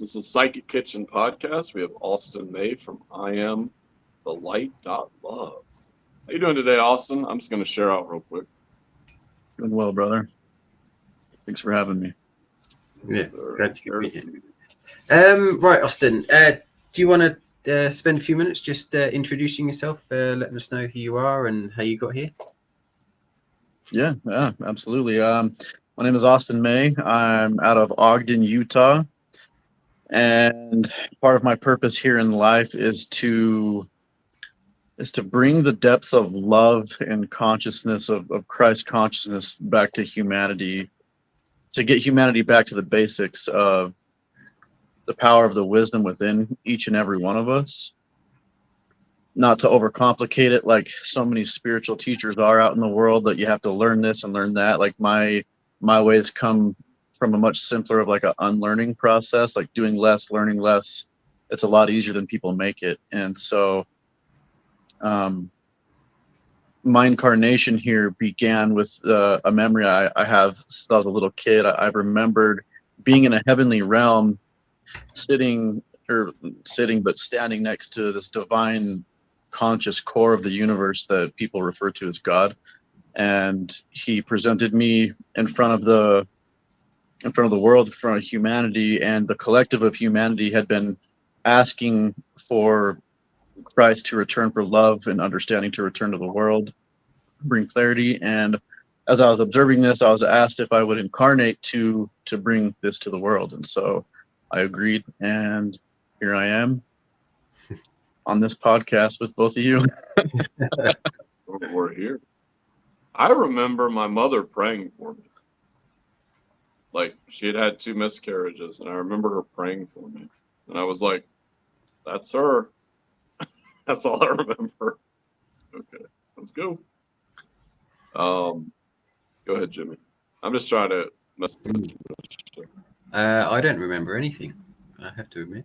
This is the Psychic Kitchen podcast. We have Austin May from I Am the Light Love. How you doing today, Austin? I'm just going to share out real quick. Doing well, brother. Thanks for having me. Yeah, glad you could be here. Right, Austin, do you want to spend a few minutes just introducing yourself, letting us know who you are and how you got here? Yeah, absolutely. My name is Austin May. I'm out of Ogden, Utah. And part of my purpose here in life is to bring the depths of love and consciousness of Christ consciousness back to humanity, to get humanity back to the basics of the power of the wisdom within each and every one of us. Not to overcomplicate it like so many spiritual teachers are out in the world, that you have to learn this and learn that. Like my ways come from a much simpler of like an unlearning process, like doing less, learning less. It's a lot easier than people make it. And so my incarnation here began with a memory I have since I was a little kid. I remembered being in a heavenly realm, standing next to this divine conscious core of the universe that people refer to as God. And he presented me in front of the world, in front of humanity, and the collective of humanity had been asking for Christ to return, for love and understanding to return to the world, bring clarity. And as I was observing this, I was asked if I would incarnate to bring this to the world. And so I agreed, and here I am on this podcast with both of you. We're here. I remember my mother praying for me. Like, she had had 2 miscarriages, and I remember her praying for me. And I was like, that's her. That's all I remember. Okay, let's go. Go ahead, Jimmy. I'm just trying to I don't remember anything, I have to admit.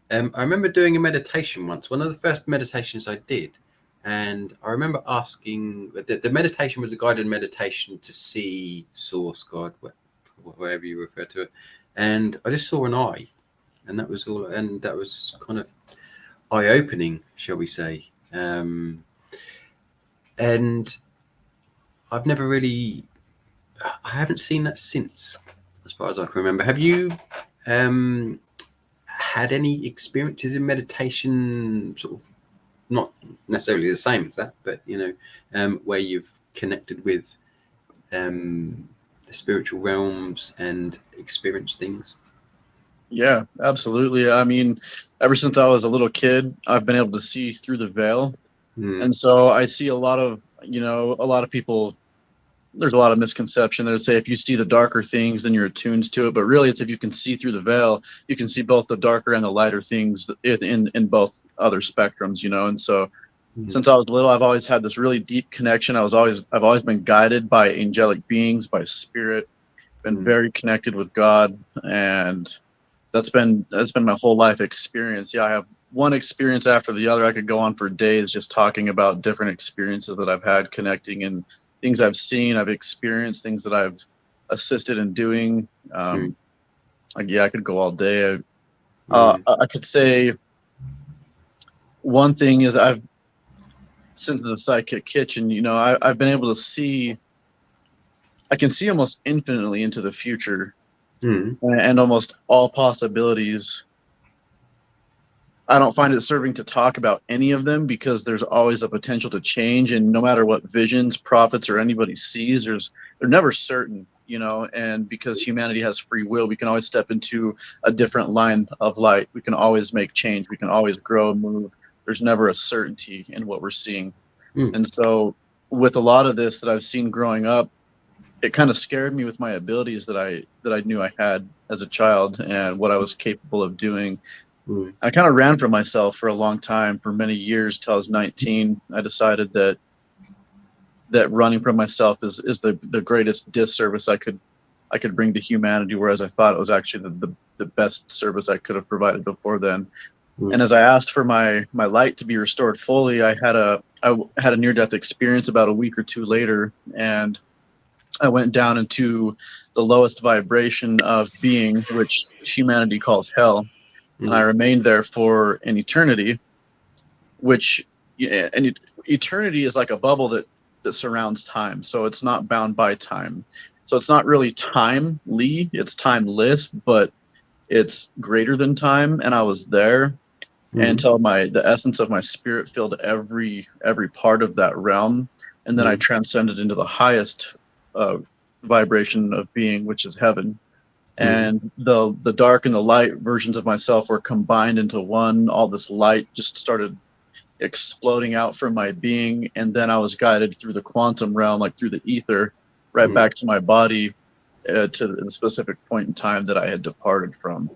I remember doing a meditation once, one of the first meditations I did. And I remember asking, the meditation was a guided meditation to see Source, God, wherever you refer to it. And I just saw an eye, and that was all. And that was kind of eye-opening, shall we say. And I've never really, I haven't seen that since, as far as I can remember. Have you had any experiences in meditation, sort of not necessarily the same as that, but where you've connected with the spiritual realms and experienced things? Yeah, absolutely. I mean, ever since I was a little kid, I've been able to see through the veil. And so I see a lot of people, there's a lot of misconception that would say if you see the darker things, then you're attuned to it. But really, it's if you can see through the veil, you can see both the darker and the lighter things in both other spectrums, And so since I was little, I've always had this really deep connection. I've always been guided by angelic beings, by spirit, been very connected with God. And that's been my whole life experience. Yeah, I have one experience after the other. I could go on for days just talking about different experiences that I've had, connecting, and things I've seen, I've experienced, things that I've assisted in doing. I could go all day. I could say one thing is since the Psychic Kitchen, I've been able to see, I can see almost infinitely into the future and almost all possibilities. I don't find it serving to talk about any of them because there's always a potential to change, and no matter what visions, prophets, or anybody sees, they're never certain, and because humanity has free will, we can always step into a different line of light. We can always make change. We can always grow and move. There's never a certainty in what we're seeing. And so with a lot of this that I've seen growing up, it kind of scared me with my abilities that I knew I had as a child and what I was capable of doing. I kind of ran from myself for a long time, for many years, till I was 19. I decided that running from myself is the greatest disservice I could bring to humanity, whereas I thought it was actually the best service I could have provided before then. And as I asked for my light to be restored fully, I had a near-death experience about a week or two later, and I went down into the lowest vibration of being, which humanity calls hell. and I remained there for an eternity, which, yeah, and eternity is like a bubble that surrounds time, so it's not bound by time. So it's not really timely, it's timeless, but it's greater than time. And I was there until the essence of my spirit filled every part of that realm, and then I transcended into the highest vibration of being, which is heaven. And the dark and the light versions of myself were combined into one. All this light just started exploding out from my being, and then I was guided through the quantum realm, like through the ether, right back to my body, to the specific point in time that I had departed from.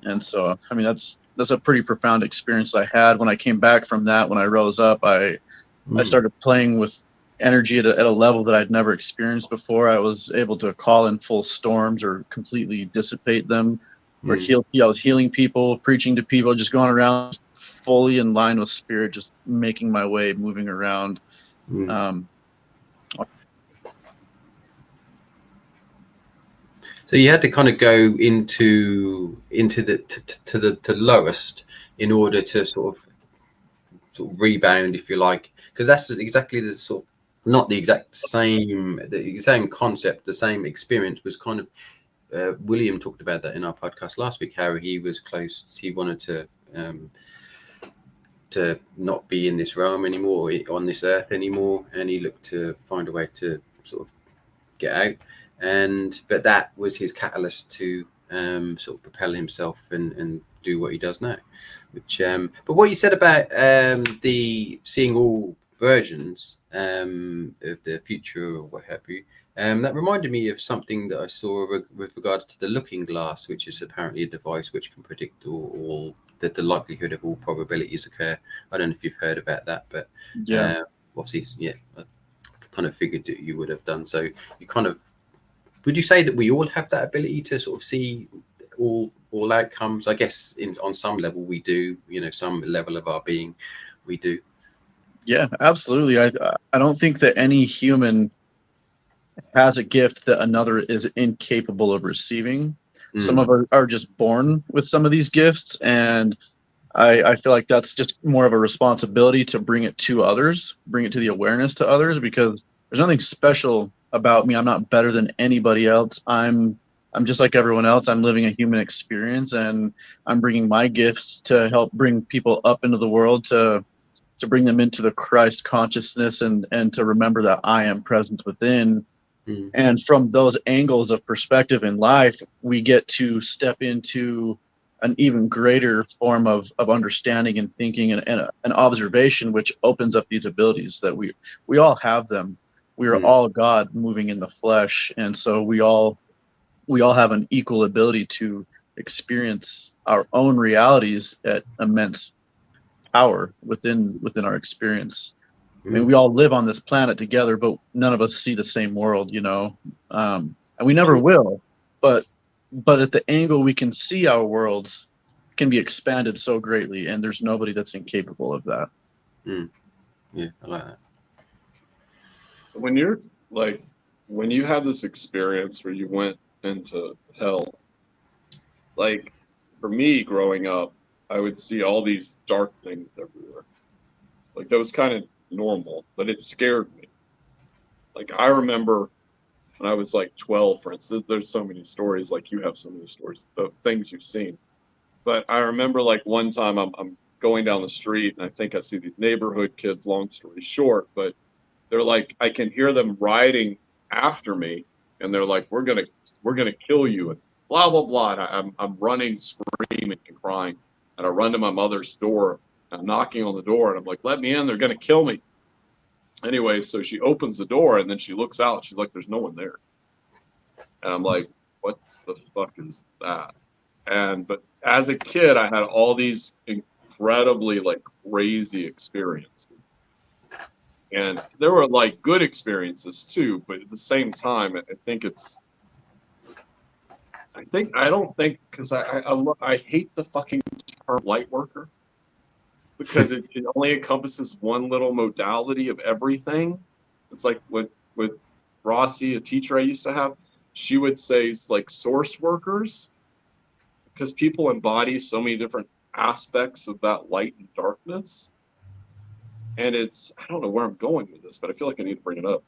And so, I mean, that's a pretty profound experience that I had. When I came back from that, when I rose up, I started playing with energy at a level that I'd never experienced before. I was able to call in full storms or completely dissipate them, or I was healing people, preaching to people, just going around fully in line with spirit, just making my way, moving around. So you had to kind of go into the lowest in order to sort of rebound, if you like, because that's exactly the sort of, not the exact same, the same concept, the same experience was kind of, William talked about that in our podcast last week, how he was close, he wanted to not be in this realm anymore, on this earth anymore, and he looked to find a way to sort of get out. But that was his catalyst to sort of propel himself and do what he does now. Which, but what you said about the seeing all versions of the future or what have you, that reminded me of something that I saw with regards to the Looking Glass, which is apparently a device which can predict all the likelihood of all probabilities occur. I don't know if you've heard about that, but obviously, yeah, I kind of figured that you would have done. So you kind of, would you say that we all have that ability to sort of see all outcomes? I guess on some level we do, some level of our being we do. Yeah, absolutely. I don't think that any human has a gift that another is incapable of receiving. Some of us are just born with some of these gifts, and I feel like that's just more of a responsibility to bring it to others, bring it to the awareness to others, because there's nothing special about me. I'm not better than anybody else. I'm just like everyone else. I'm living a human experience, and I'm bringing my gifts to help bring people up into the world, to bring them into the Christ consciousness, and to remember that I am present within. And from those angles of perspective in life, we get to step into an even greater form of understanding and thinking and an observation, which opens up these abilities that we all have them. We are all God moving in the flesh, and so we all have an equal ability to experience our own realities at immense power within our experience. I mean, we all live on this planet together, but none of us see the same world, and we never will. But at the angle we can see our worlds can be expanded so greatly, and there's nobody that's incapable of that. Yeah, I like that. So when you had this experience where you went into hell, like for me growing up, I would see all these dark things everywhere. Like that was kind of normal, but it scared me. Like I remember when I was like 12, for instance, there's so many stories, like you have so many stories of things you've seen. But I remember like one time I'm going down the street and I think I see these neighborhood kids, long story short, but they're like, I can hear them riding after me and they're like, we're gonna kill you and blah blah blah. And I'm running, screaming and crying, and I run to my mother's door. I'm knocking on the door and I'm like, let me in, they're going to kill me. Anyway, so she opens the door and then she looks out. She's like, there's no one there. And I'm like, what the fuck is that? But as a kid, I had all these incredibly like crazy experiences. And there were like good experiences too, but at the same time, I don't think, because I hate the fucking term light worker. Because it only encompasses one little modality of everything. It's like with Rossi, a teacher I used to have, she would say like source workers. because people embody so many different aspects of that light and darkness. And I don't know where I'm going with this, but I feel like I need to bring it up.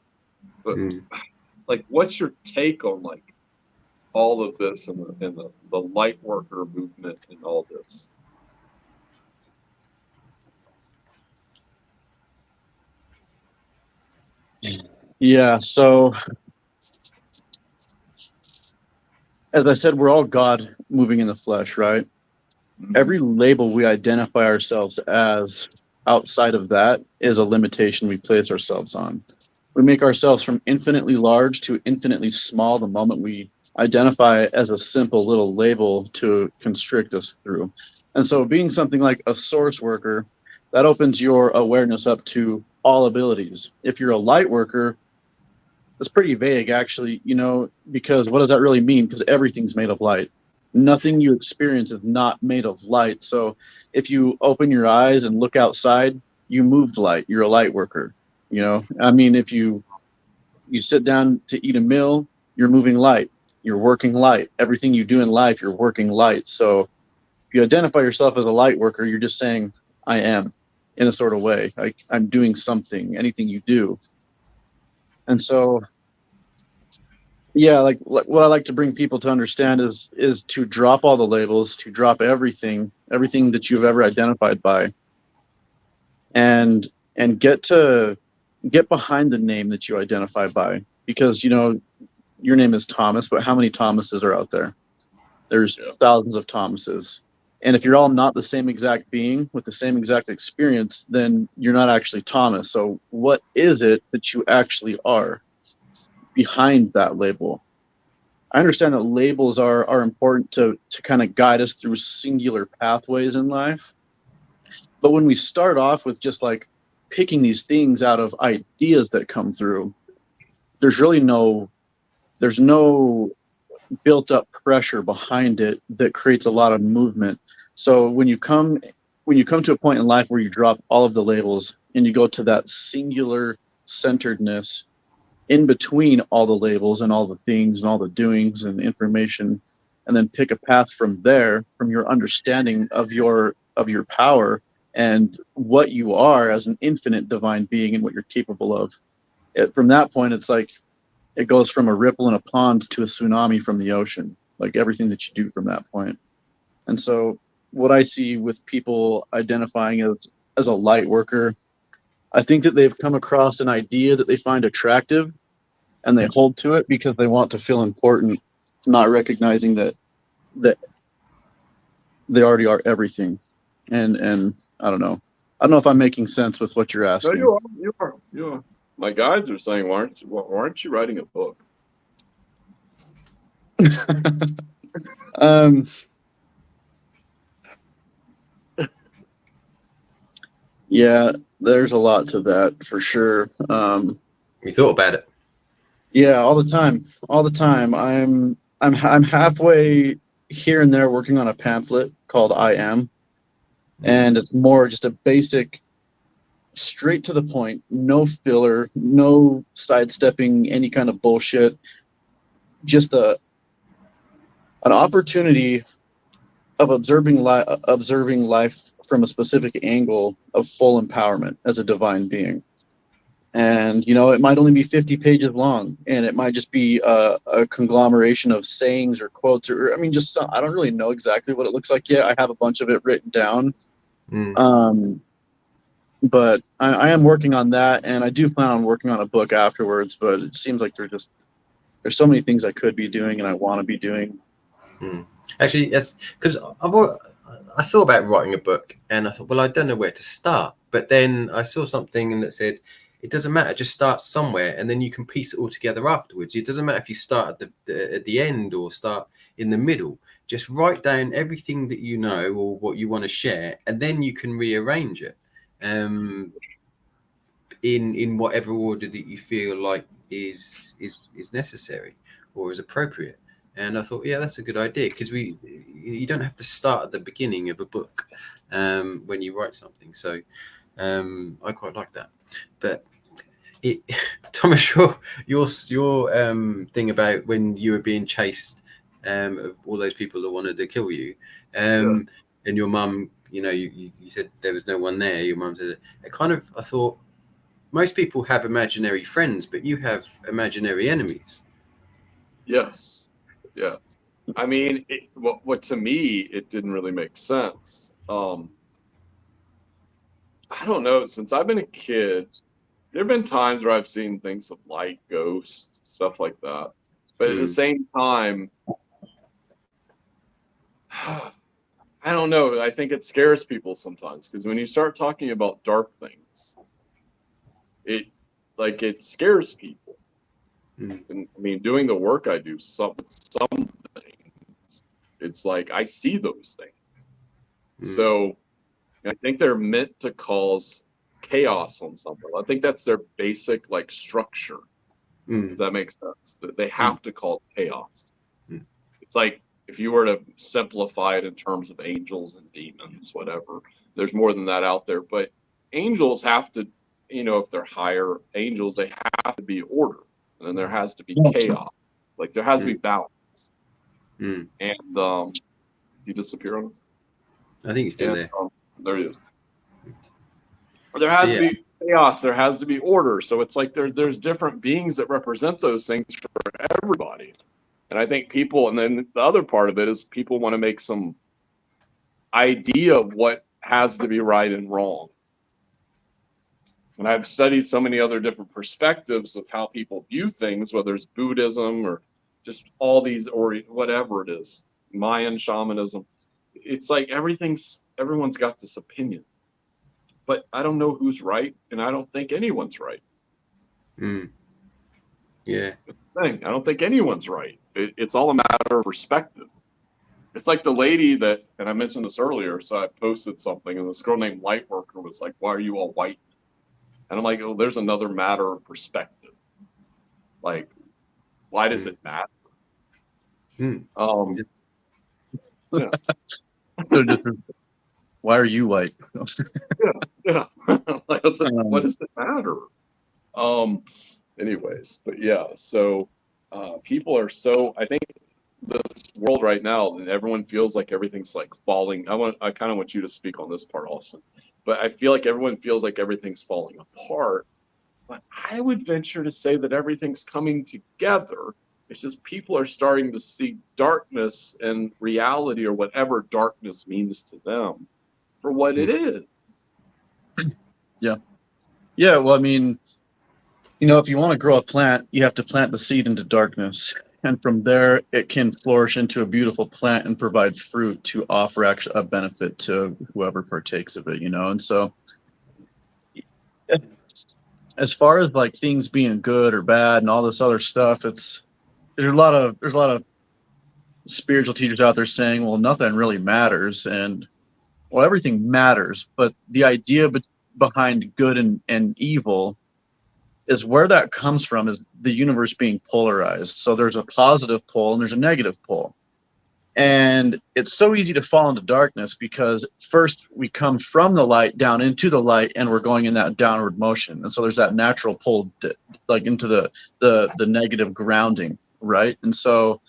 But like, what's your take on like all of this and the light worker movement and all this? Yeah, so as I said, we're all God moving in the flesh, right? Every label we identify ourselves as outside of that is a limitation we place ourselves on. We make ourselves from infinitely large to infinitely small the moment we identify as a simple little label to constrict us through. And so being something like a source worker, that opens your awareness up to all abilities. If you're a light worker, that's pretty vague, actually, because what does that really mean? Because everything's made of light. Nothing you experience is not made of light. So if you open your eyes and look outside, you moved light. You're a light worker. I mean, if you sit down to eat a meal, you're moving light. You're working light. Everything you do in life, you're working light. So if you identify yourself as a light worker, you're just saying, I am, in a sort of way. Like, I'm doing something, anything you do. And so, yeah, like what I like to bring people to understand is to drop all the labels, to drop everything that you've ever identified by, and get behind the name that you identify by. Because your name is Thomas, but how many Thomases are out there? There's thousands of Thomases. And if you're all not the same exact being with the same exact experience, then you're not actually Thomas. So what is it that you actually are behind that label? I understand that labels are important to kind of guide us through singular pathways in life. But when we start off with just like picking these things out of ideas that come through, there's no built up pressure behind it that creates a lot of movement. So when you come to a point in life where you drop all of the labels and you go to that singular centeredness in between all the labels and all the things and all the doings and information, and then pick a path from there, from your understanding of your power and what you are as an infinite divine being and what you're capable of. From that point, it's like it goes from a ripple in a pond to a tsunami from the ocean, like everything that you do from that point. And so what I see with people identifying as a light worker, I think that they've come across an idea that they find attractive and they hold to it because they want to feel important, not recognizing that they already are everything. And I don't know. I don't know if I'm making sense with what you're asking. No, you are. My guides are saying, why aren't you writing a book? Yeah, there's a lot to that for sure. You thought about it? Yeah, all the time. I'm halfway here and there working on a pamphlet called I Am, and it's more just a basic, straight to the point, no filler, no sidestepping any kind of bullshit. Just an opportunity of observing life from a specific angle of full empowerment as a divine being. And it might only be 50 pages long, and it might just be a conglomeration of sayings or quotes, or just I don't really know exactly what it looks like yet. I have a bunch of it written down. But I am working on that, and I do plan on working on a book afterwards. But it seems like there's so many things I could be doing and I want to be doing. Actually, yes, because I thought about writing a book, and I thought, well, I don't know where to start. But then I saw something that said, it doesn't matter, just start somewhere, and then you can piece it all together afterwards. It doesn't matter if you start at the end or start in the middle. Just write down everything that you know or what you want to share, and then you can rearrange it in whatever order that you feel like is necessary or is appropriate. And I thought, yeah, that's a good idea, because you don't have to start at the beginning of a book when you write something. So I quite like that. But Thomas, your thing about when you were being chased of all those people that wanted to kill you. And your mum, you said there was no one there. Your mum said I thought most people have imaginary friends, but you have imaginary enemies. Yes. I mean, what to me, it didn't really make sense. I don't know. Since I've been a kid, there have been times where I've seen things of light, ghosts, stuff like that. But at the same time, I don't know. I think it scares people sometimes because when you start talking about dark things, it scares people. And I mean, doing the work I do, some things, it's like I see those things. So I think they're meant to cause chaos on something. I think that's their basic structure. If that makes sense. They have to cause chaos. It's like if you were to simplify it in terms of angels and demons, whatever. There's more than that out there, but angels have to, if they're higher angels, they have to be order, and then there has to be chaos. Like there has to be balance. And you disappear on us? I think he's still there. There he is. There has to be chaos. There has to be order. So it's like there's different beings that represent those things for everybody. And I think people, and then the other part of it is people want to make some idea of what has to be right and wrong. And I've studied so many other different perspectives of how people view things, whether it's Buddhism or just all these, or whatever it is, Mayan shamanism. It's like everyone's got this opinion. But I don't know who's right, and I don't think anyone's right. Yeah. I don't think anyone's right. It's all a matter of perspective. It's like the lady that, and I mentioned this earlier, so I posted something, and this girl named Lightworker was like, "Why are you all white?" And I'm like, "Oh, there's another matter of perspective. Like, why does it matter?" Yeah. Why are you white? Yeah. What does it matter? Anyways, but yeah, so people are so, I think this world right now, everyone feels like everything's like falling. I kind of want you to speak on this part, Austin, but I feel like everyone feels like everything's falling apart. But I would venture to say that everything's coming together. It's just people are starting to see darkness and reality, or whatever darkness means to them, for what it is. Yeah, well, I mean, if you want to grow a plant, you have to plant the seed into darkness. And from there, it can flourish into a beautiful plant and provide fruit to offer actually a benefit to whoever partakes of it, And so as far as like things being good or bad and all this other stuff, there's a lot of spiritual teachers out there saying, well, nothing really matters. And well, everything matters, but the idea behind good and evil is where that comes from, is the universe being polarized. So there's a positive pole and there's a negative pole. And it's so easy to fall into darkness because first we come from the light down into the light, and we're going in that downward motion. And so there's that natural pull like into the negative grounding, right? And so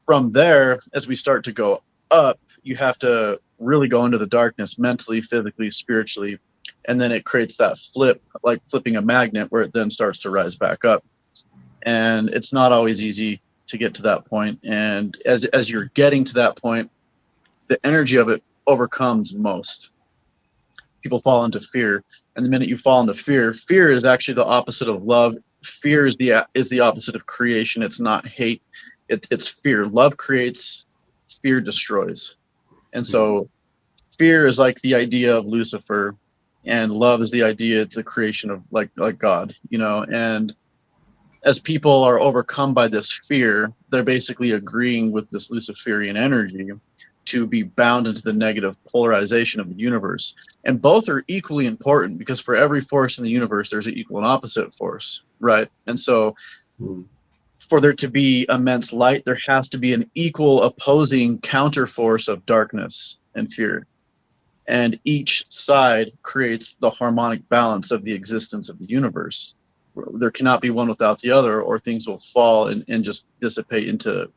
from there, as we start to go up, you have to really go into the darkness mentally, physically, spiritually. And then it creates that flip, like flipping a magnet, where it then starts to rise back up. And it's not always easy to get to that point. And as you're getting to that point, the energy of it overcomes most. People fall into fear. And the minute you fall into fear, fear is actually the opposite of love. Fear is the opposite of creation. It's not hate. It's fear. Love creates, fear destroys. And so fear is like the idea of Lucifer, and love is the idea, the creation of like God, and as people are overcome by this fear, they're basically agreeing with this Luciferian energy to be bound into the negative polarization of the universe. And both are equally important, because for every force in the universe, there's an equal and opposite force, right? And so for there to be immense light, there has to be an equal opposing counter force of darkness and fear. And each side creates the harmonic balance of the existence of the universe. There cannot be one without the other, or things will fall and just dissipate into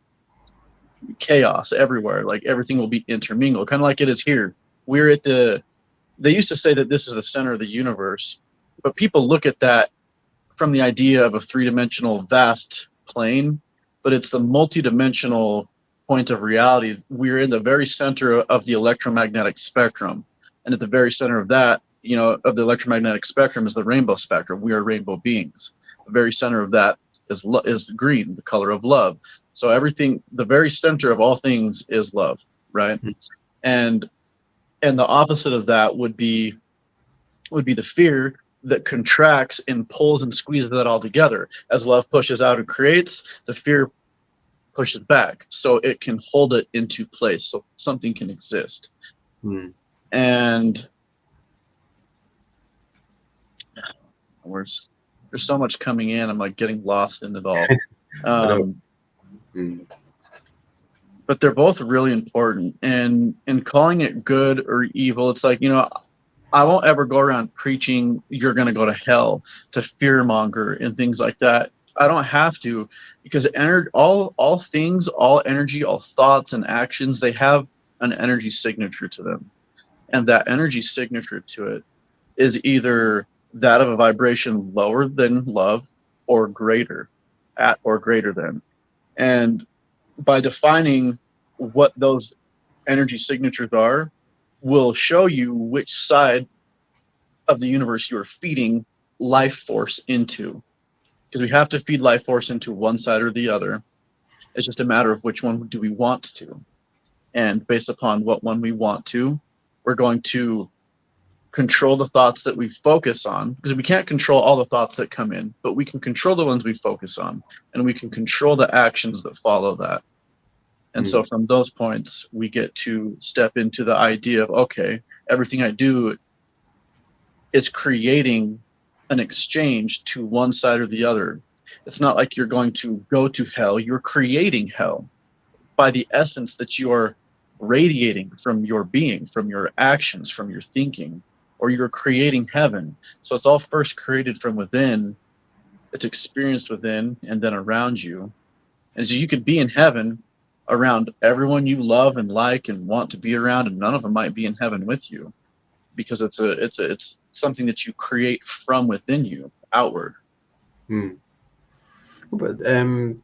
chaos everywhere. Like everything will be intermingled, kind of like it is here. We're at the. They used to say that this is the center of the universe, but people look at that from the idea of a three-dimensional vast plane, but it's the multi-dimensional point of reality. We're in the very center of the electromagnetic spectrum, and at the very center of that, of the electromagnetic spectrum is the rainbow spectrum. We are rainbow beings. The very center of that is green, the color of love. So everything, the very center of all things is love, right? Mm. And the opposite of that would be the fear that contracts and pulls and squeezes that all together. As love pushes out and creates, the fear pushes back, so it can hold it into place, so something can exist. Mm. And there's so much coming in. I'm like getting lost in it all. But they're both really important. And calling it good or evil, it's like, I won't ever go around preaching you're going to go to hell, to fearmonger and things like that. I don't have to, because all things, all energy, all thoughts and actions, they have an energy signature to them. And that energy signature to it is either that of a vibration lower than love or greater, at or greater than. And by defining what those energy signatures are, will show you which side of the universe you are feeding life force into. Because we have to feed life force into one side or the other. It's just a matter of which one do we want to. And based upon what one we want to, we're going to control the thoughts that we focus on, because we can't control all the thoughts that come in, but we can control the ones we focus on, and we can control the actions that follow that. And so from those points, we get to step into the idea of, okay, everything I do is creating an exchange to one side or the other. It's not like you're going to go to hell. You're creating hell by the essence that you are radiating from your being, from your actions, from your thinking, or you're creating heaven. So it's all first created from within. It's experienced within and then around you. And so you could be in heaven around everyone you love and like and want to be around, and none of them might be in heaven with you, because it's something that you create from within you outward. But the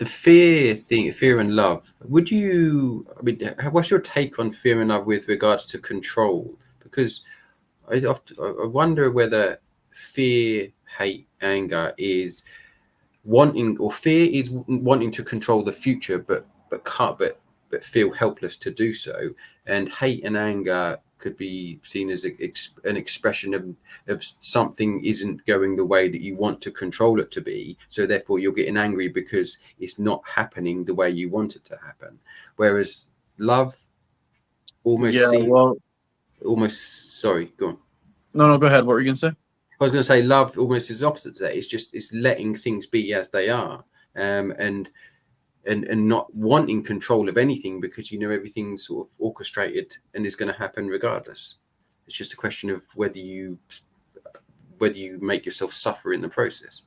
fear and love, what's your take on fear and love with regards to control? Because I wonder whether fear, hate, anger is wanting, or fear is wanting to control the future, but feel helpless to do so, and hate and anger could be seen as an expression of something isn't going the way that you want to control it to be, so therefore you're getting angry because it's not happening the way you want it to happen. Whereas love almost sorry, go on. No, go ahead. What were you gonna say? I was going to say love almost is opposite to that. It's letting things be as they are, and not wanting control of anything, because everything's sort of orchestrated and is going to happen regardless. It's just a question of whether you make yourself suffer in the process.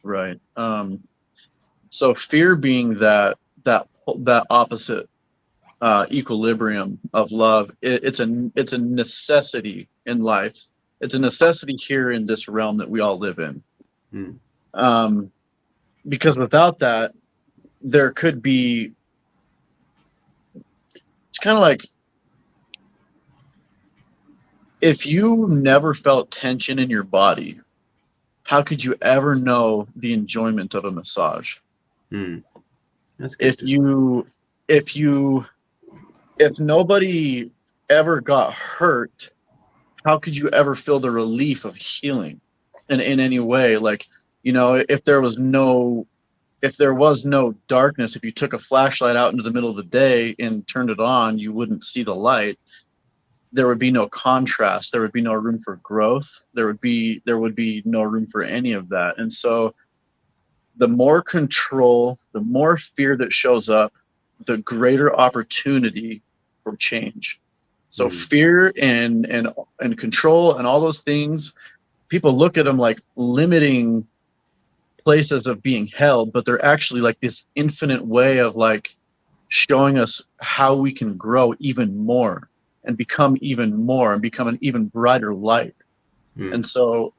Right. So fear being that opposite equilibrium of love, it's a necessity in life. It's a necessity here in this realm that we all live in. Because without that, there could be, it's kind of like, if you never felt tension in your body, how could you ever know the enjoyment of a massage? That's good. If nobody ever got hurt, how could you ever feel the relief of healing in any way? Like, if there was no darkness, if you took a flashlight out into the middle of the day and turned it on, you wouldn't see the light. There would be no contrast. There would be no room for growth. There would be no room for any of that. And so the more control, the more fear that shows up, the greater opportunity for change. So fear and control and all those things, people look at them like limiting places of being held, but they're actually like this infinite way of like showing us how we can grow even more and become even more and become an even brighter light. And so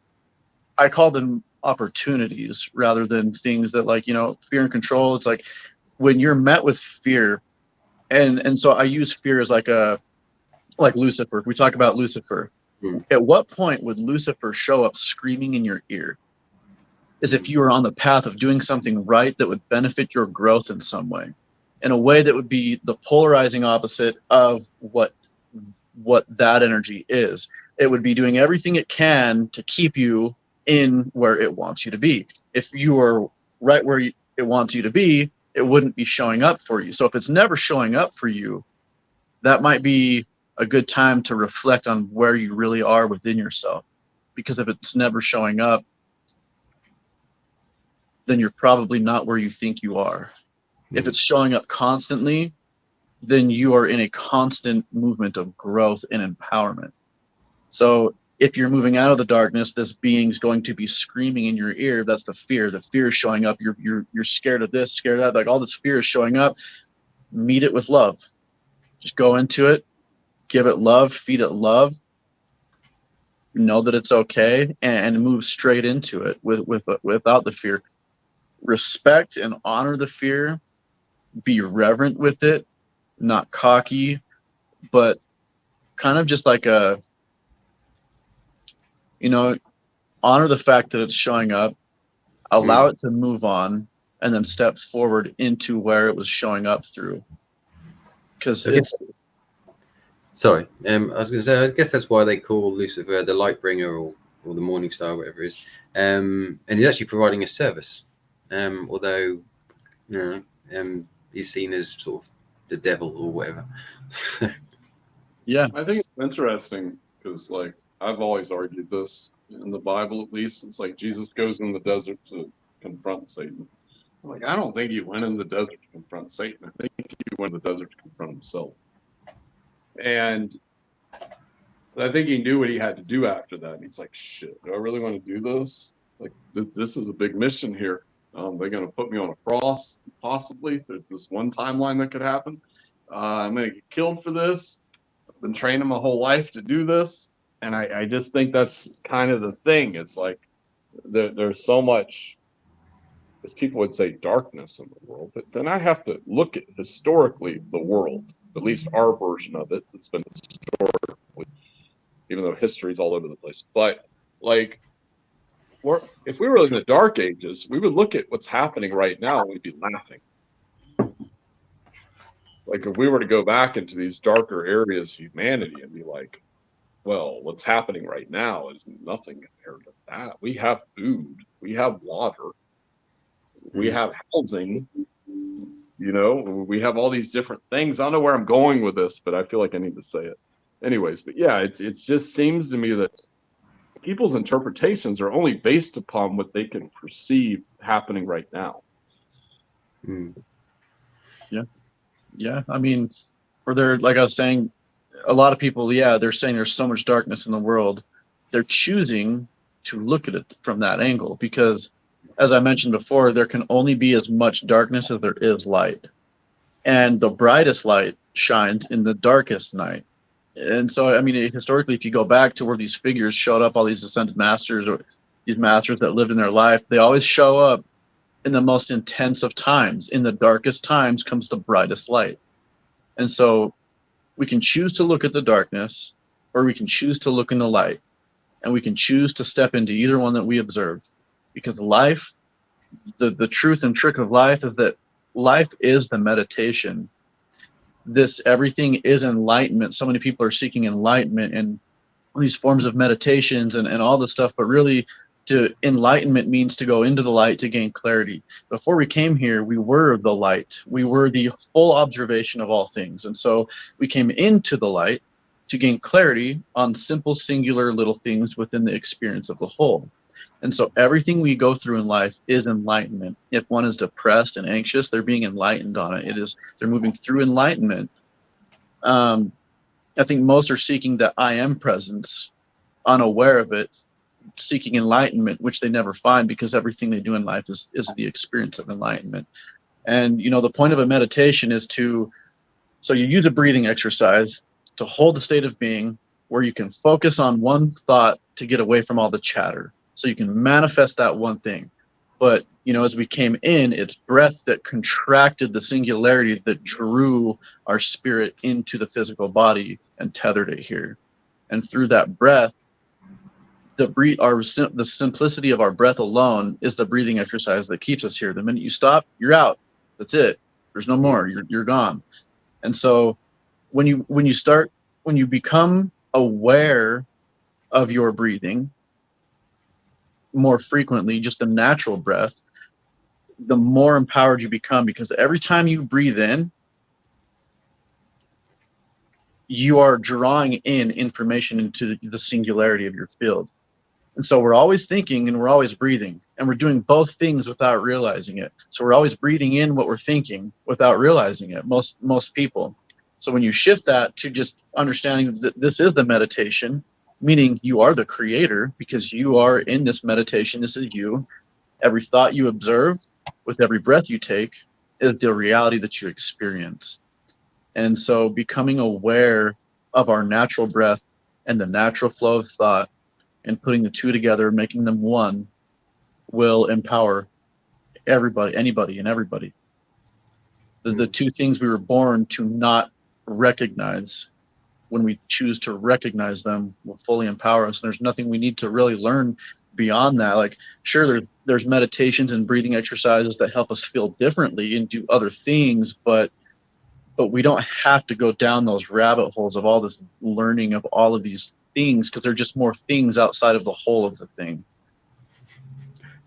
I call them opportunities rather than things that, like, you know, fear and control. It's like when you're met with fear, and so I use fear as like Lucifer. If we talk about Lucifer, at what point would Lucifer show up screaming in your ear? Is if you were on the path of doing something right that would benefit your growth in some way, in a way that would be the polarizing opposite of what that energy is. It would be doing everything it can to keep you in where it wants you to be. If you are right where it wants you to be, it wouldn't be showing up for you. So if it's never showing up for you, that might be a good time to reflect on where you really are within yourself. Because if it's never showing up, then you're probably not where you think you are. If it's showing up constantly, then you are in a constant movement of growth and empowerment. So if you're moving out of the darkness, this being's going to be screaming in your ear. That's the fear. The fear is showing up. You're scared of this, scared of that. Like all this fear is showing up. Meet it with love. Just go into it, give it love, feed it love. Know that it's okay, and move straight into it without the fear. Respect and honor the fear. Be reverent with it, not cocky, but kind of just like honor the fact that it's showing up, allow it to move on, and then step forward into where it was showing up through. Because sorry, I was going to say, I guess that's why they call Lucifer the light bringer or the morning star, whatever it is. And he's actually providing a service, although he's seen as sort of the devil or whatever. Yeah, I think it's interesting because, like, I've always argued this in the Bible, at least. It's like Jesus goes in the desert to confront Satan. Like, I don't think he went in the desert to confront Satan. I think he went in the desert to confront himself. And I think he knew what he had to do after that. And he's like, shit, do I really want to do this? Like, this is a big mission here. They're going to put me on a cross, possibly. There's this one timeline that could happen. I'm going to get killed for this. I've been training my whole life to do this. And I just think that's kind of the thing. It's like there's so much, as people would say, darkness in the world. But then I have to look at historically the world, at least our version of it that's been historically, even though history's all over the place. But like, if we were in the dark ages, we would look at what's happening right now and we'd be laughing. Like if we were to go back into these darker areas of humanity and be like, well, what's happening right now is nothing compared to that. We have food, we have water, we have housing, we have all these different things. I don't know where I'm going with this, but I feel like I need to say it. Anyways, but yeah, it just seems to me that people's interpretations are only based upon what they can perceive happening right now. Yeah. I mean, like I was saying, a lot of people, they're saying there's so much darkness in the world. They're choosing to look at it from that angle because, as I mentioned before, there can only be as much darkness as there is light. And the brightest light shines in the darkest night. And so, I mean, historically, if you go back to where these figures showed up, all these ascended masters or these masters that lived in their life, they always show up in the most intense of times. In the darkest times comes the brightest light. And so we can choose to look at the darkness or we can choose to look in the light. And we can choose to step into either one that we observe. Because life, the truth and trick of life is that life is the meditation. Everything is enlightenment. So many people are seeking enlightenment and these forms of meditations and all this stuff, but really enlightenment means to go into the light to gain clarity. Before we came here, we were the light. We were the full observation of all things. And so we came into the light to gain clarity on simple, singular little things within the experience of the whole. And so everything we go through in life is enlightenment. If one is depressed and anxious, they're being enlightened on it. They're moving through enlightenment. I think most are seeking that I am presence, unaware of it, seeking enlightenment, which they never find because everything they do in life is the experience of enlightenment. And the point of a meditation is so you use a breathing exercise to hold the state of being where you can focus on one thought to get away from all the chatter. So you can manifest that one thing. But, as we came in, it's breath that contracted the singularity that drew our spirit into the physical body and tethered it here. And through that breath, the simplicity of our breath alone is the breathing exercise that keeps us here. The minute you stop, you're out. That's it. There's no more. You're gone. And so when you become aware of your breathing more frequently, just a natural breath, the more empowered you become, because every time you breathe in, you are drawing in information into the singularity of your field. And so we're always thinking and we're always breathing, and we're doing both things without realizing it. So we're always breathing in what we're thinking without realizing it, most people. So when you shift that to just understanding that this is the meditation, meaning you are the creator because you are in this meditation, this is you. Every thought you observe with every breath you take is the reality that you experience. And so becoming aware of our natural breath and the natural flow of thought and putting the two together, making them one, will empower everybody, anybody and everybody. The two things we were born to not recognize, when we choose to recognize them, will fully empower us. And there's nothing we need to really learn beyond that. Like, sure, there's meditations and breathing exercises that help us feel differently and do other things, but we don't have to go down those rabbit holes of all this learning of all of these things, because they're just more things outside of the whole of the thing.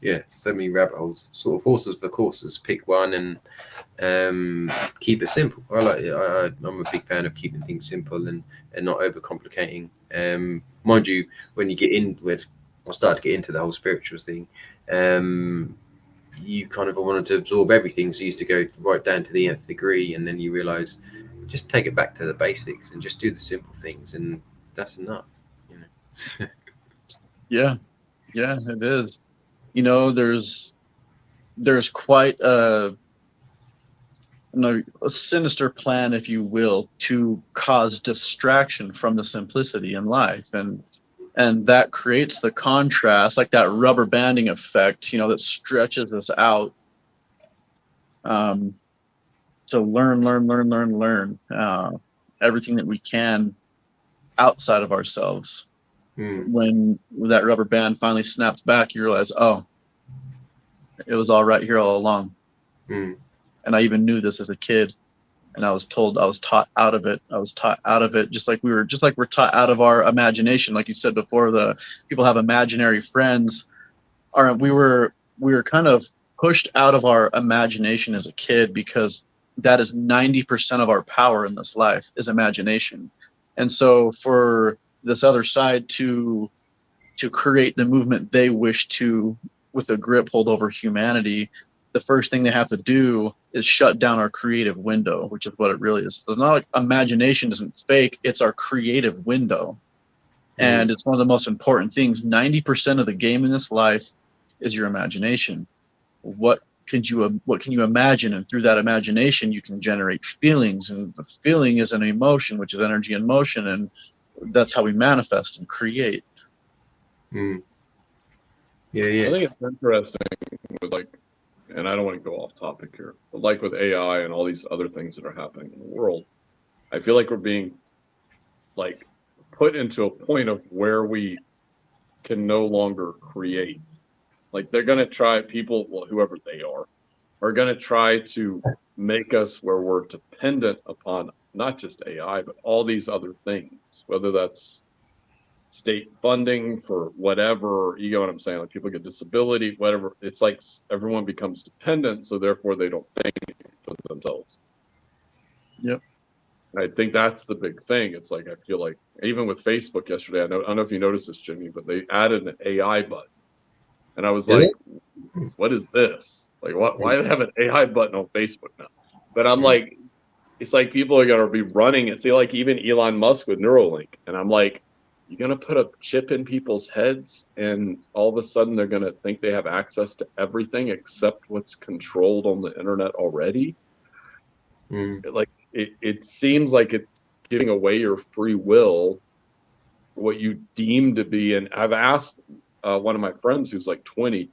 Yeah, so many rabbit holes. Sort of horses for courses. Pick one and keep it simple. I'm a big fan of keeping things simple and not overcomplicating. Mind you, when you get in with, I started to get into the whole spiritual thing. You kind of wanted to absorb everything, so you used to go right down to the nth degree, and then you realize just take it back to the basics and just do the simple things, and that's enough. Yeah, it is. There's quite a sinister plan, if you will, to cause distraction from the simplicity in life, and that creates the contrast, like that rubber banding effect, that stretches us out to learn everything that we can outside of ourselves. When that rubber band finally snaps back, you realize, oh, it was all right here all along. And I even knew this as a kid, and I was taught out of it. Just like we're taught out of our imagination. Like you said before, the people have imaginary friends. We were kind of pushed out of our imagination as a kid, because that is 90% of our power in this life is imagination. And so for this other side to create the movement they wish to, with a grip hold over humanity, the first thing they have to do is shut down our creative window, which is what it really is. So it's not like imagination isn't fake, it's our creative window. And it's one of the most important things. 90% of the game in this life is your imagination. What can you imagine? And through that imagination, you can generate feelings, and the feeling is an emotion, which is energy in motion, and that's how we manifest and create. Yeah. I think it's interesting with, like, and I don't want to go off topic here, but like with AI and all these other things that are happening in the world, I feel like we're being like put into a point of where we can no longer create. Like, they're going to try, people, well, whoever they are going to try to make us where we're dependent upon not just AI, but all these other things, whether that's state funding for whatever, you know what I'm saying? Like, people get disability, whatever. It's like everyone becomes dependent, so therefore they don't think for themselves. Yep. I think that's the big thing. It's like, I feel like even with Facebook yesterday, I don't know if you noticed this, Jimmy, but they added an AI button. And I was like, what is this? Like, why do they have an AI button on Facebook now? But I'm like, it's like people are going to be running it. See, like even Elon Musk with Neuralink. And I'm like, you're going to put a chip in people's heads and all of a sudden they're going to think they have access to everything except what's controlled on the internet already. Like it seems like it's giving away your free will, what you deem to be. And I've asked one of my friends who's like 20,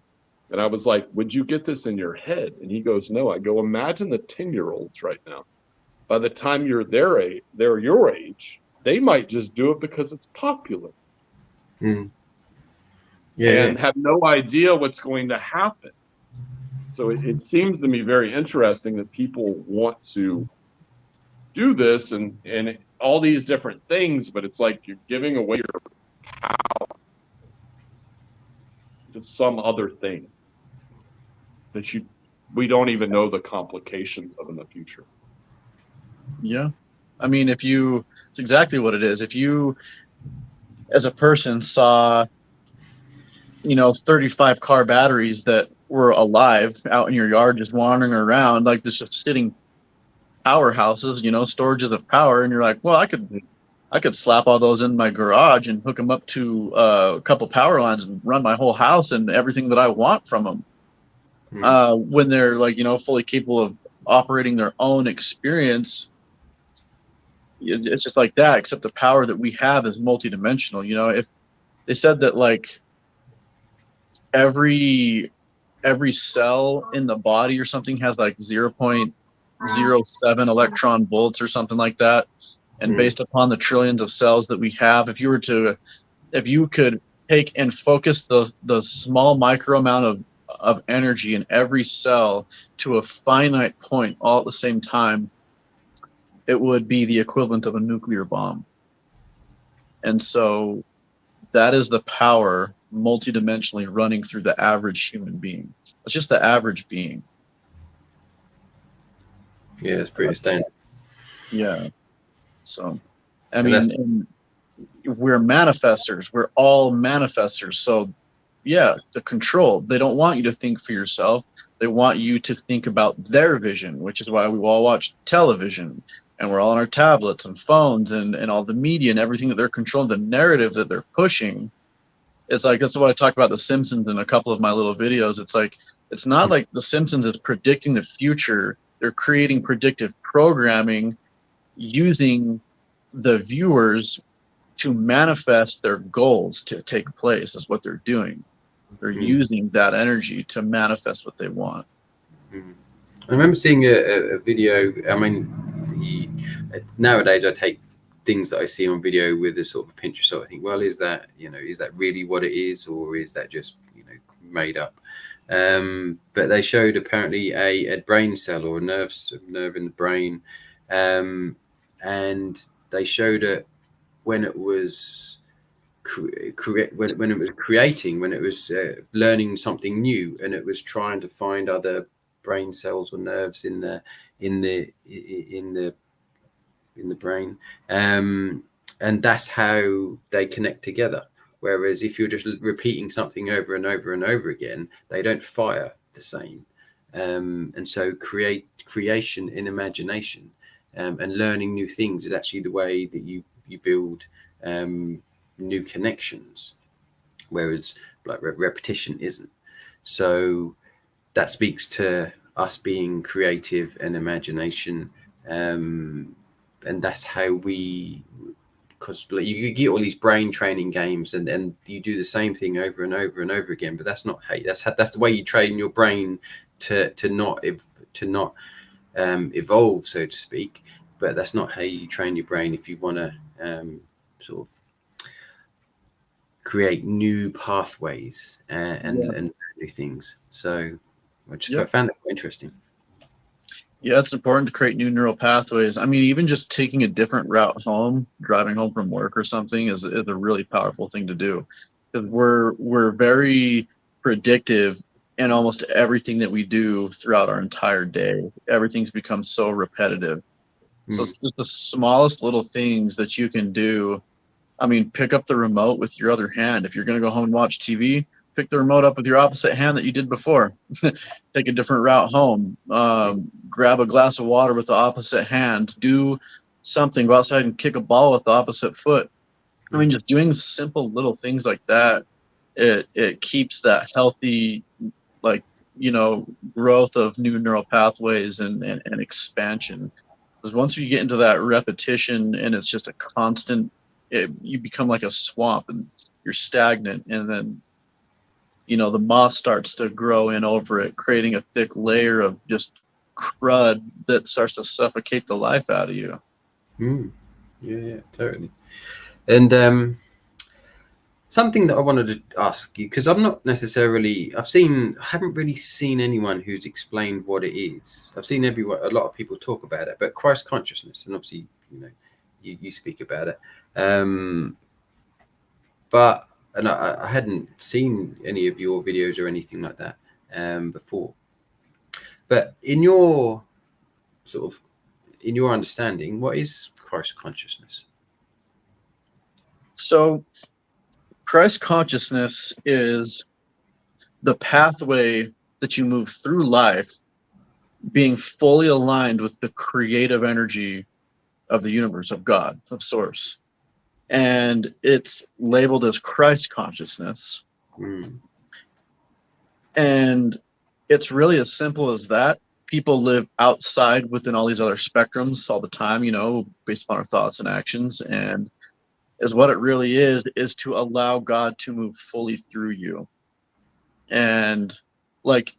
and I was like, would you get this in your head? And he goes, no. I go, imagine the 10-year-olds right now. By the time they're your age, they might just do it because it's popular. Yeah, and have no idea what's going to happen. So it seems to me very interesting that people want to do this and all these different things, but it's like you're giving away your power to some other thing that we don't even know the complications of in the future. Yeah. I mean, it's exactly what it is. If you, as a person, saw, 35 car batteries that were alive out in your yard, just wandering around, like this just sitting powerhouses, storages of power, and you're like, well, I could slap all those in my garage and hook them up to a couple power lines and run my whole house and everything that I want from them. When they're like, fully capable of operating their own experience, it's just like that, except the power that we have is multidimensional. If they said that like every cell in the body or something has like 0.07 electron volts or something like that, and based upon the trillions of cells that we have, if you could take and focus the small micro amount of energy in every cell to a finite point all at the same time, it would be the equivalent of a nuclear bomb. And so that is the power multidimensionally running through the average human being. It's just the average being. Yeah, it's pretty astounding. Yeah. So, I mean, we're manifestors. We're all manifestors. So, yeah, the control. They don't want you to think for yourself. They want you to think about their vision, which is why we all watch television and we're all on our tablets and phones and all the media and everything that they're controlling, the narrative that they're pushing. It's like, that's what I talk about The Simpsons in a couple of my little videos. It's like, it's not like The Simpsons is predicting the future. They're creating predictive programming using the viewers to manifest their goals to take place. Is what they're doing. They're using that energy to manifest what they want. I remember seeing a video. I mean, nowadays I take things that I see on video with a sort of pinch of salt. I think, well, is that really what it is, or is that just made up? But they showed apparently a brain cell or a nerve in the brain, and they showed it when it was when it was creating, when it was learning something new, and it was trying to find other brain cells or nerves in the brain, and that's how they connect together. Whereas if you're just repeating something over and over and over again, they don't fire the same. And so creation and imagination and learning new things is actually the way that you build new connections, whereas like repetition isn't. So that speaks to us being creative and imagination, and that's how we, because like, you get all these brain training games and you do the same thing over and over and over again, but that's not how that's the way you train your brain to not evolve, so to speak. But that's not how you train your brain if you want to sort of create new pathways and new things. So I found that quite interesting. Yeah, it's important to create new neural pathways. I mean, even just taking a different route home, driving home from work or something is a really powerful thing to do, because we're very predictive in almost everything that we do throughout our entire day. Everything's become so repetitive. So it's just the smallest little things that you can do. I mean, pick up the remote with your other hand. If you're going to go home and watch TV, pick the remote up with your opposite hand that you did before. Take a different route home. Grab a glass of water with the opposite hand. Do something. Go outside and kick a ball with the opposite foot. I mean, just doing simple little things like that, it keeps that healthy, like, growth of new neural pathways and expansion. Because once you get into that repetition and it's just a constant, you become like a swamp and you're stagnant, and then the moss starts to grow in over it, creating a thick layer of just crud that starts to suffocate the life out of you. Yeah, totally. And something that I wanted to ask you, because I haven't really seen anyone who's explained what it is. I've seen a lot of people talk about it, but Christ consciousness, and obviously, you speak about it. But I hadn't seen any of your videos or anything like that before. But in your understanding, what is Christ consciousness? So Christ consciousness is the pathway that you move through life being fully aligned with the creative energy of the universe, of God, of Source. And it's labeled as Christ consciousness. And it's really as simple as that. People live outside within all these other spectrums all the time, based upon our thoughts and actions. And is what it really is to allow God to move fully through you. And like,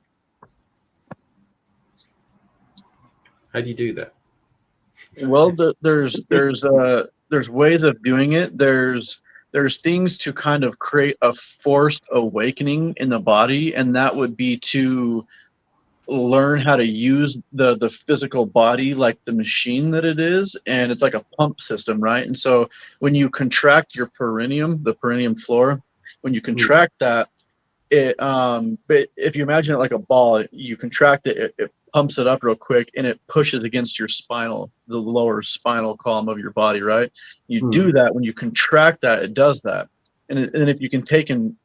how do you do that? Well, there's ways of doing it. There's things to kind of create a forced awakening in the body, and that would be to learn how to use the physical body like the machine that it is, and it's like a pump system, right? And so when you contract your the perineum floor, when you contract that, but if you imagine it like a ball, you contract it, it pumps it up real quick, and it pushes against your the lower spinal column of your body, right? You do that when you contract that, it does that. And if you can take and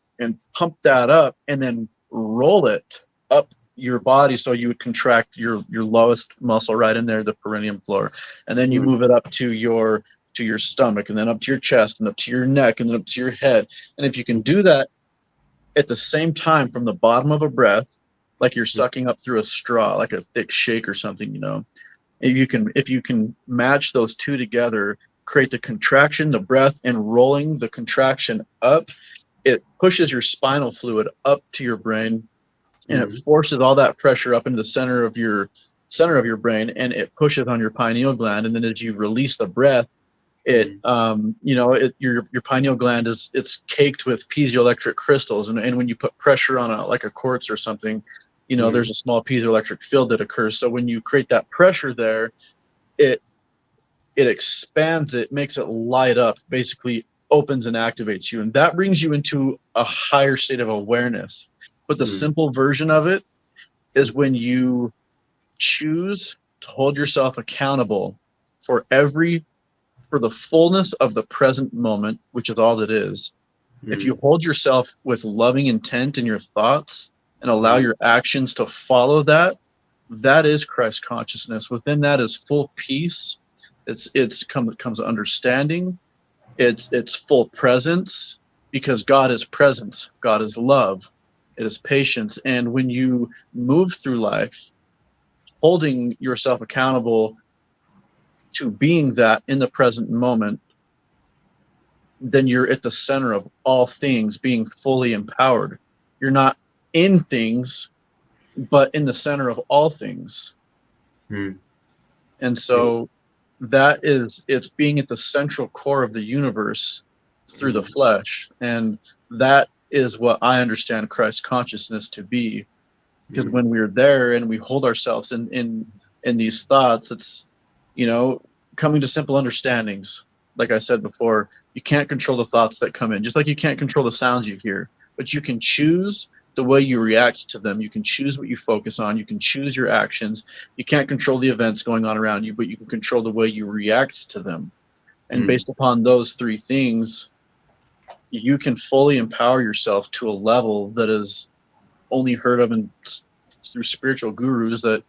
pump that up and then roll it up your body, so you would contract your lowest muscle right in there, the perineum floor, and then you move it up to your stomach, and then up to your chest, and up to your neck, and then up to your head. And if you can do that at the same time from the bottom of a breath, like you're sucking up through a straw, like a thick shake or something, if you can match those two together, create the contraction, the breath, and rolling the contraction up, it pushes your spinal fluid up to your brain, and it forces all that pressure up into the center of your brain, and it pushes on your pineal gland. And then as you release the breath, your pineal gland it's caked with piezoelectric crystals, and when you put pressure on a quartz or something, there's a small piezoelectric field that occurs. So when you create that pressure there, it expands it, makes it light up, basically opens and activates you, and that brings you into a higher state of awareness. But the simple version of it is when you choose to hold yourself accountable for the fullness of the present moment, which is all it is. If you hold yourself with loving intent in your thoughts and allow your actions to follow that, that is Christ consciousness. Within that is full peace. It comes understanding. It's full presence, because God is presence. God is love. It is patience. And when you move through life, holding yourself accountable to being that in the present moment, then you're at the center of all things, being fully empowered. You're not in things, but in the center of all things. And so it's being at the central core of the universe through the flesh. And that is what I understand Christ consciousness to be. Because when we're there and we hold ourselves in these thoughts, it's, coming to simple understandings. Like I said before, you can't control the thoughts that come in, just like you can't control the sounds you hear, but you can choose the way you react to them. You can choose what you focus on. You can choose your actions. You can't control the events going on around you, but you can control the way you react to them. And based upon those three things, you can fully empower yourself to a level that is only heard of through spiritual gurus that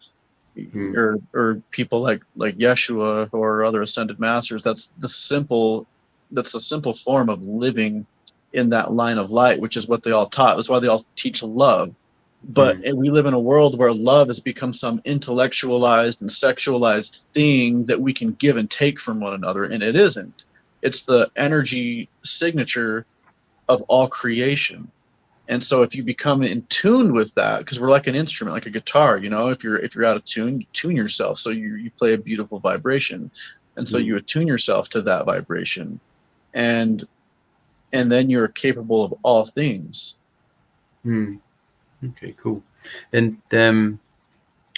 or people like Yeshua or other ascended masters. That's the simple that's a simple form of living in that line of light, which is what they all taught. That's why they all teach love. But we live in a world where love has become some intellectualized and sexualized thing that we can give and take from one another, and it isn't. It's the energy signature of all creation. And so if you become in tune with that, because we're like an instrument, like a guitar, if you're out of tune, you tune yourself so you play a beautiful vibration. And so you attune yourself to that vibration, and then you're capable of all things. Okay, cool. And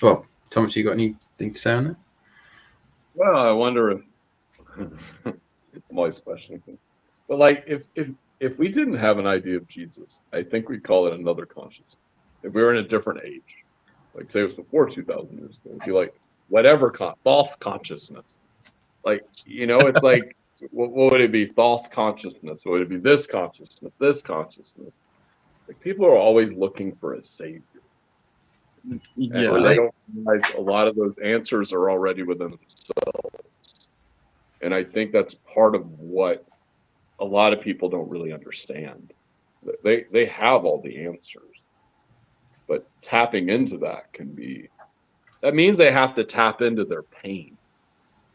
well, Thomas, you got anything to say on that? Well, I wonder if I'm always questioning things. But like if we didn't have an idea of Jesus, I think we'd call it another consciousness. If we were in a different age, like say it was before 2,000 years ago, it'd be like whatever false consciousness. Like, it's like what would it be? False consciousness. Would it be this consciousness? This consciousness? Like people are always looking for a savior. Yeah, and they don't realize a lot of those answers are already within themselves. And I think that's part of what a lot of people don't really understand. They have all the answers, but tapping into that means they have to tap into their pain.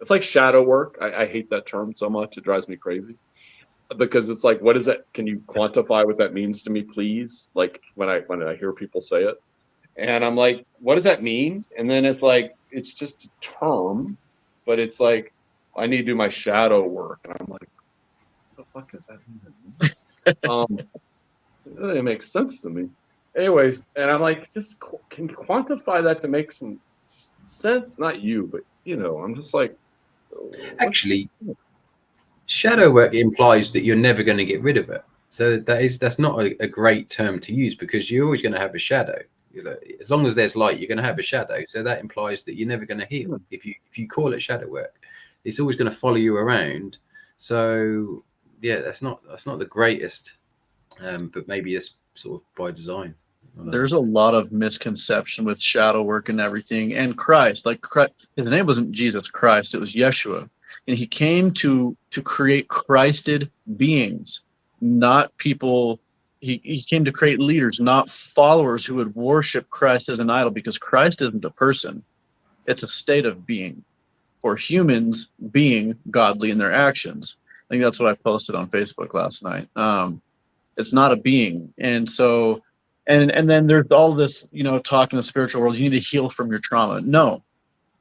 It's like shadow work. I hate that term so much. It drives me crazy because it's like, what is it? Can you quantify what that means to me, please? Like when I hear people say it, and I'm like, what does that mean? And then it's like, it's just a term, but it's like, I need to do my shadow work. And I'm like, what the fuck does that mean? It doesn't make sense to me. Anyways, and I'm like, just can you quantify that to make some sense? Not you, but I'm just like, actually, shadow work implies that you're never going to get rid of it. So that's not a great term to use, because you're always going to have a shadow. As long as there's light, you're going to have a shadow. So that implies that you're never going to heal. If you call it shadow work, it's always going to follow you around. So yeah, that's not the greatest, but maybe it's sort of by design. There's a lot of misconception with shadow work and everything. And Christ, his name wasn't Jesus Christ, it was Yeshua. And he came to create Christed beings, not people. He came to create leaders, not followers who would worship Christ as an idol, because Christ isn't a person. It's a state of being for humans being godly in their actions. I think that's what I posted on Facebook last night. It's not a being. And so, and then there's all this, talk in the spiritual world, you need to heal from your trauma. No,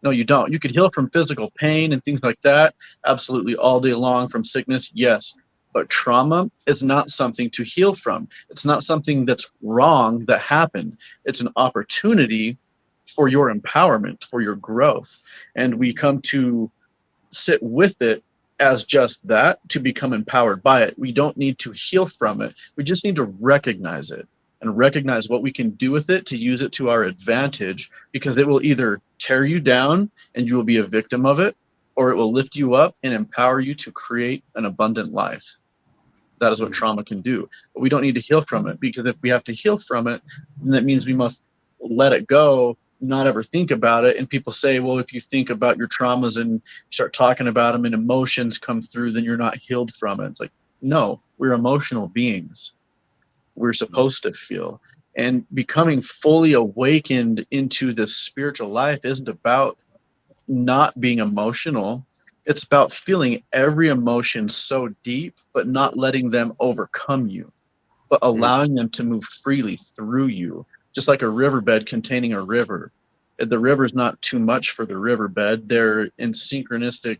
you don't. You could heal from physical pain and things like that. Absolutely. All day long from sickness. Yes. But trauma is not something to heal from. It's not something that's wrong that happened. It's an opportunity for your empowerment, for your growth. And we come to sit with it as just that, to become empowered by it. We don't need to heal from it. We just need to recognize it and recognize what we can do with it to use it to our advantage, because it will either tear you down and you will be a victim of it, or it will lift you up and empower you to create an abundant life. That is what trauma can do. But we don't need to heal from it, because if we have to heal from it, then that means we must let it go, not ever think about it. And people say, well, if you think about your traumas and start talking about them and emotions come through, then you're not healed from it. It's like, no, we're emotional beings. We're supposed to feel. And becoming fully awakened into this spiritual life isn't about not being emotional. It's about feeling every emotion so deep, but not letting them overcome you, but allowing them to move freely through you, just like a riverbed containing a river. The river's not too much for the riverbed. They're in synchronistic,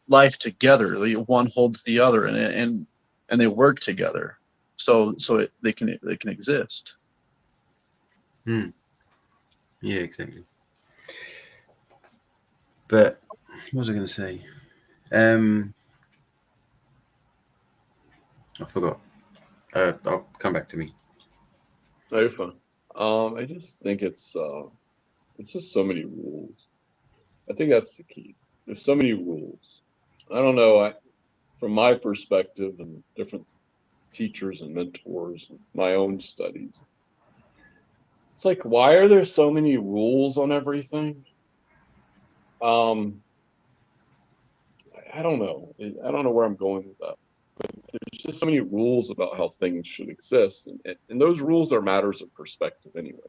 life together. One holds the other, and they work together, so they can exist. Yeah, exactly. But what was I going to say? I forgot. I'll come back to me. No, you're fine. I just think it's just so many rules. I think that's the key. There's so many rules. I don't know. From my perspective and different teachers and mentors and my own studies, it's like, why are there so many rules on everything? I don't know. I don't know where I'm going with that. But there's just so many rules about how things should exist, and those rules are matters of perspective anyway.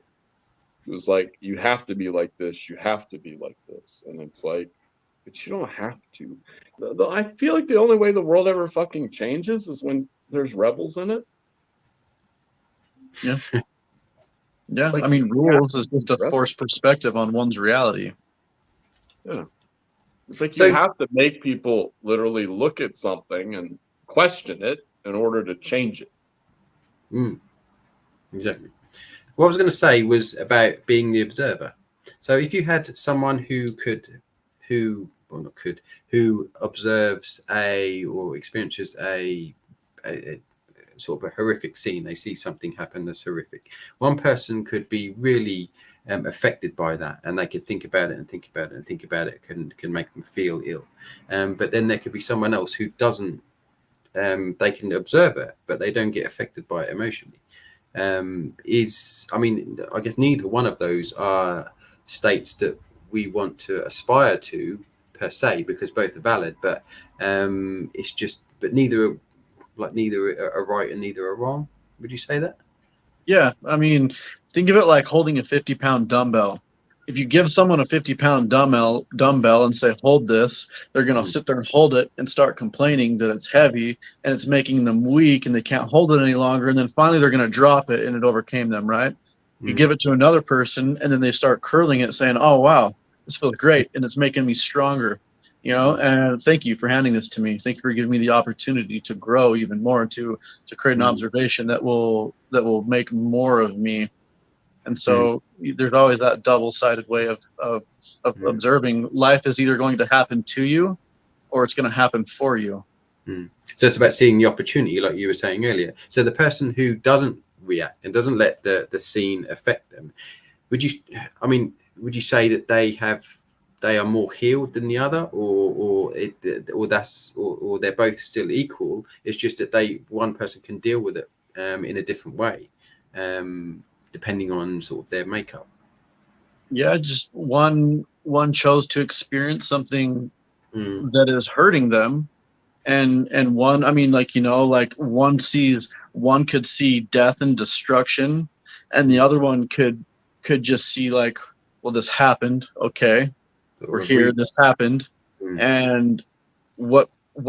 It was like you have to be like this, you have to be like this, and it's like, but you don't have to. I feel like the only way the world ever fucking changes is when there's rebels in it. Yeah. Yeah, Like, I mean, rules is just a rebels. forced perspective on one's reality. Yeah. It's like So- you have to make people literally look at something and question it in order to change it. Exactly. What I was going to say was about being the observer. So if you had someone who observes or experiences a sort of a horrific scene, they see something happen that's horrific. One person could be really affected by that, and they could think about it and think about it and think about it. Can make them feel ill. But then there could be someone else who doesn't. They can observe it, but they don't get affected by it emotionally. I guess neither one of those are states that we want to aspire to per se, because both are valid, but neither are right and neither are wrong. Would you say that? Yeah, I mean, think of it like holding a 50-pound dumbbell. If you give someone a 50-pound dumbbell and say, hold this, they're going to sit there and hold it and start complaining that it's heavy and it's making them weak and they can't hold it any longer. And then finally they're going to drop it and it overcame them, right? You give it to another person and then they start curling it saying, oh, wow, this feels great. And it's making me stronger, and thank you for handing this to me. Thank you for giving me the opportunity to grow even more, to create an observation that will make more of me. And so there's always that double-sided way of observing. Life is either going to happen to you or it's going to happen for you. So it's about seeing the opportunity, like you were saying earlier. So the person who doesn't react and doesn't let the scene affect them, would you say that they are more healed than the other, or they're both still equal? It's just that one person can deal with it in a different way, depending on sort of their makeup. Yeah, just one chose to experience something that is hurting them, and one, one could see death and destruction, and the other one could just see like, well, this happened, okay, we're here, this happened, and what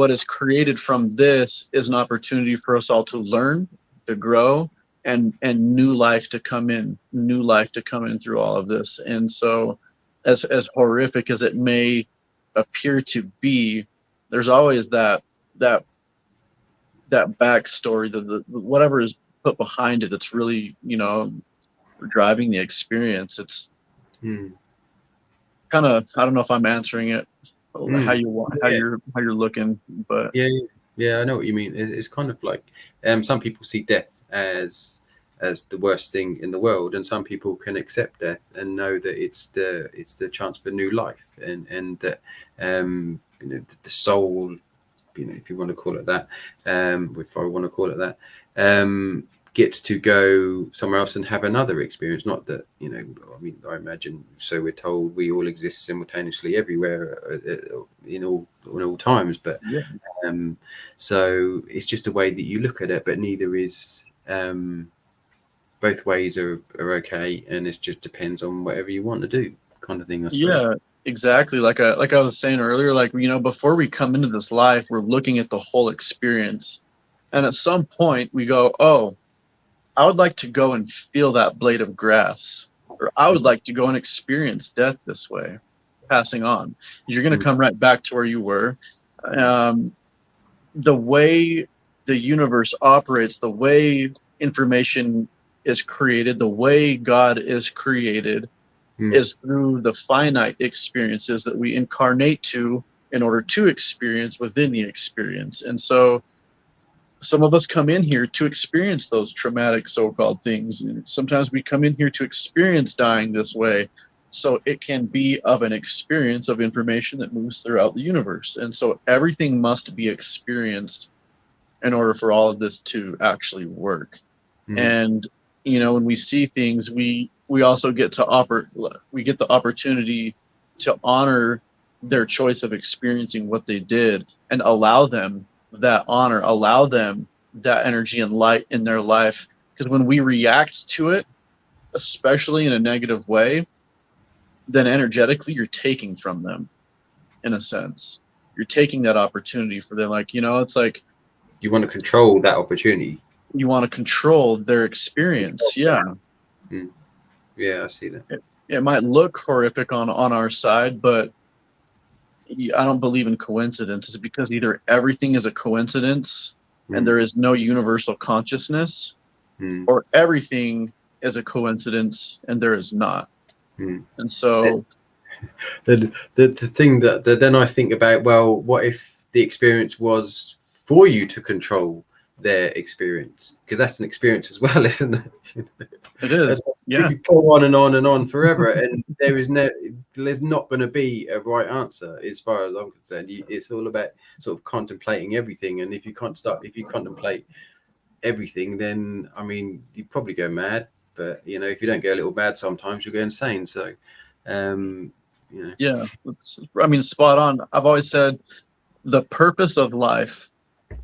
is created from this is an opportunity for us all to learn, to grow, and new life to come in through all of this. And so as horrific as it may appear to be, there's always that backstory, the whatever is put behind it that's really driving the experience. It's kind of, I don't know if I'm answering it how you want, how you're looking, but yeah, I know what you mean. It's kind of like some people see death as the worst thing in the world, and some people can accept death and know that it's the chance for new life, and that the soul, if you want to call it that, if I want to call it that, gets to go somewhere else and have another experience. Not that I imagine, so we're told, we all exist simultaneously everywhere in all times, but so it's just a way that you look at it, but neither is both ways are okay, and it just depends on whatever you want to do, kind of thing, I suppose. Yeah, exactly. Like I was saying earlier, before we come into this life, we're looking at the whole experience, and at some point we go, oh, I would like to go and feel that blade of grass, or I would like to go and experience death this way, passing on. You're going to come right back to where you were. The way the universe operates, the way information is created, the way God is created is through the finite experiences that we incarnate to in order to experience within the experience. And so some of us come in here to experience those traumatic so-called things. And sometimes we come in here to experience dying this way. So it can be of an experience of information that moves throughout the universe. And so everything must be experienced in order for all of this to actually work. And, when we see things, we also get to the opportunity to honor their choice of experiencing what they did, and allow them that honor, allow them that energy and light in their life. Because when we react to it, especially in a negative way, then energetically you're taking from them, in a sense. You're taking that opportunity for them. Like, it's like You want to control that opportunity. you want to control their experience. Yeah. Yeah, I see that. It might look horrific on our side, but I don't believe in coincidences, because either everything is a coincidence and there is no universal consciousness, or everything is a coincidence and there is not. And so the thing that then I think about, well, what if the experience was for you to control their experience? Because that's an experience as well, isn't it? It is. Yeah. You go on and on and on forever, and there's not going to be a right answer as far as I'm concerned. It's all about sort of contemplating everything, and if you contemplate everything, then I mean, you probably go mad. But if you don't go a little mad, sometimes you'll go insane. So, yeah, I mean, spot on. I've always said the purpose of life